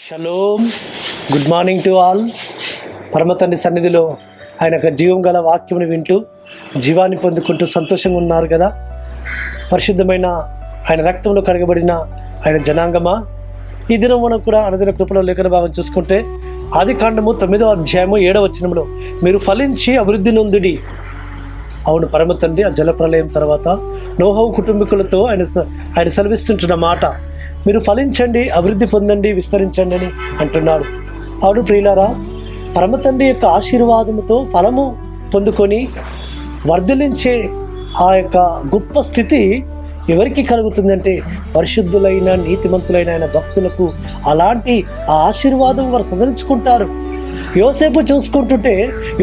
Shalom, good morning to all. పరమతండ్రి సన్నిధిలో ఆయన యొక్క జీవం గల వాక్యమును వింటూ జీవాన్ని పొందుకుంటూ సంతోషంగా ఉన్నారు కదా. పరిశుద్ధమైన ఆయన రక్తంలో కడగబడిన ఆయన జనాంగమా, ఈ దినం మనం కూడా అనుదిన కృపలో లేఖన భాగం చూసుకుంటే ఆదికాండము 9వ అధ్యాయము 7వ వచనంలో మీరు ఫలించి అభివృద్ధి నొందుడి. అవును, పరమతండ్రి ఆ జలప్రలయం తర్వాత నోహవు కుటుంబీకులతో ఆయన సెలవిస్తుంటున్న మాట, మీరు ఫలించండి, అభివృద్ధి పొందండి, విస్తరించండి అని అంటున్నాడు. అవును ప్రియులారా, పరమతండ్రి యొక్క ఆశీర్వాదముతో ఫలము పొందుకొని వర్ధిలించే ఆ యొక్క గొప్ప స్థితి ఎవరికి కలుగుతుందంటే పరిశుద్ధులైన నీతిమంతులైన ఆయన భక్తులకు అలాంటి ఆ ఆశీర్వాదం వారు సంతరించుకుంటారు. యోసేపు చూసుకుంటుంటే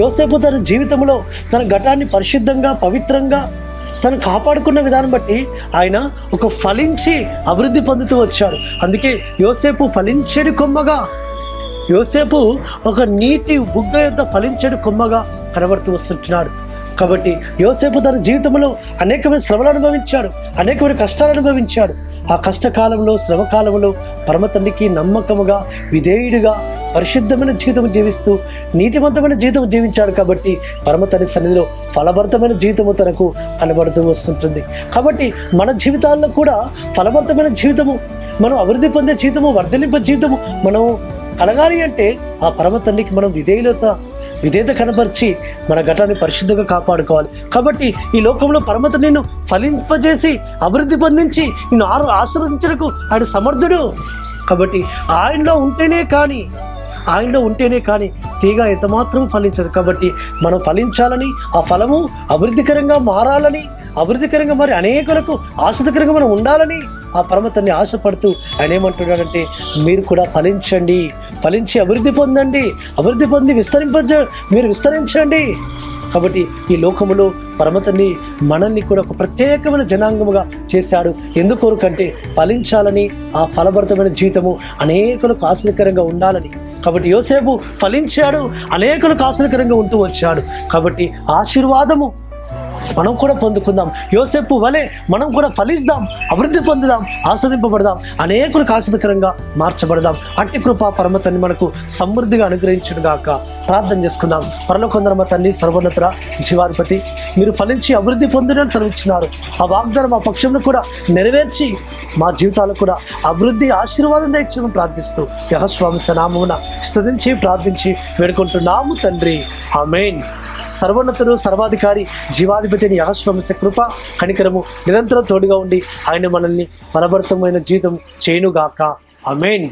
యోసేపు తన జీవితంలో తన ఘటాన్ని పరిశుద్ధంగా పవిత్రంగా తను కాపాడుకున్న విధానం బట్టి ఆయన ఒక ఫలించి అభివృద్ధి పొందుతూ వచ్చాడు. అందుకే యోసేపు ఫలించేడు కొమ్మగా, యోసేపు ఒక నీటి బుగ్గ యొద్ద ఫలించేడు కొమ్మగా కనబడుతూ వస్తుంటున్నాడు. కాబట్టి యోసేపు తన జీవితంలో అనేకమైన శ్రమలు అనుభవించాడు, అనేకమైన కష్టాలు అనుభవించాడు. ఆ కష్టకాలంలో శ్రమకాలంలో పరమతండ్రికి నమ్మకముగా విధేయుడిగా పరిశుద్ధమైన జీవితం జీవిస్తూ నీతివంతమైన జీవితం జీవించాడు. కాబట్టి పరమతండ్రి సన్నిధిలో ఫలభరితమైన జీవితము తనకు కనబడుతూ వస్తుంటుంది. కాబట్టి మన జీవితాల్లో కూడా ఫలభరితమైన జీవితము, మనం అభివృద్ధి పొందే జీవితము, వర్ధలింపే జీవితము మనం కలగాలి అంటే ఆ పరమతండ్రికి మనం విధేయత కనపరిచి మన ఘటాన్ని పరిశుద్ధంగా కాపాడుకోవాలి. కాబట్టి ఈ లోకంలో పరమతండ్రి నిన్ను ఫలింపజేసి అభివృద్ధి పొందించి నిన్ను ఆశీర్వదించడానికి ఆయన సమర్థుడు. కాబట్టి ఆయనలో ఉంటేనే కానీ తీగ ఎంతమాత్రం ఫలించదు. కాబట్టి మనం ఫలించాలని, ఆ ఫలము అభివృద్ధికరంగా మారాలని, అభివృద్ధికరంగా మరి అనేకులకు ఆశ్చర్యకరంగా మనం ఉండాలని ఆ పరమతండ్రి ఆశపడుతూ ఆయన ఏమంటున్నాడంటే, మీరు కూడా ఫలించండి, ఫలించి అభివృద్ధి పొందండి, అభివృద్ధి పొంది మీరు విస్తరించండి. కాబట్టి ఈ లోకములో పరమతండ్రి మనల్ని కూడా ఒక ప్రత్యేకమైన జనాంగముగా చేశాడు. ఎందుకొరకంటే ఫలించాలని, ఆ ఫలభరితమైన జీవితము అనేకులకు ఆశ్చర్యకరంగా ఉండాలని. కాబట్టి యోసేపు ఫలించాడు, అనేకులకు ఆశ్చర్యకరంగా ఉంటూ వచ్చాడు. కాబట్టి ఆశీర్వాదము మనం కూడా పొందుకుందాం. యోసేపు వలె మనం కూడా ఫలిస్తాం, అభివృద్ధి పొందుదాం, ఆస్వాదింపబడదాం, అనేకులకు ఆశ్చర్యకరంగా మార్చబడదాం. అట్టి కృప పరమతండ్రి మనకు సమృద్ధిగా అనుగ్రహించుగాక. ప్రార్థన చేసుకుందాం. పరలోకందరమ తండ్రి, సర్వోన్నత జీవాధిపతి, మీరు ఫలించి అభివృద్ధి పొందునని సెలవిచ్చినారు. ఆ వాగ్దానం మా పక్షంలో కూడా నెరవేర్చి మా జీవితాలకు కూడా అభివృద్ధి ఆశీర్వాదం దయచేయమని ప్రార్థిస్తూ యెహోవా నామమున స్తుతించి ప్రార్థించి వేడుకుంటున్నాము తండ్రి, ఆమేన్. సర్వోన్నతుడు, సర్వాధికారి, జీవాధిపతి అయిన యెహోవా కృప కనికరము నిరంతరం తోడుగా ఉండి ఆయన మనల్ని ఫలభరితమైన జీవితం చేయునుగాక. ఆమేన్.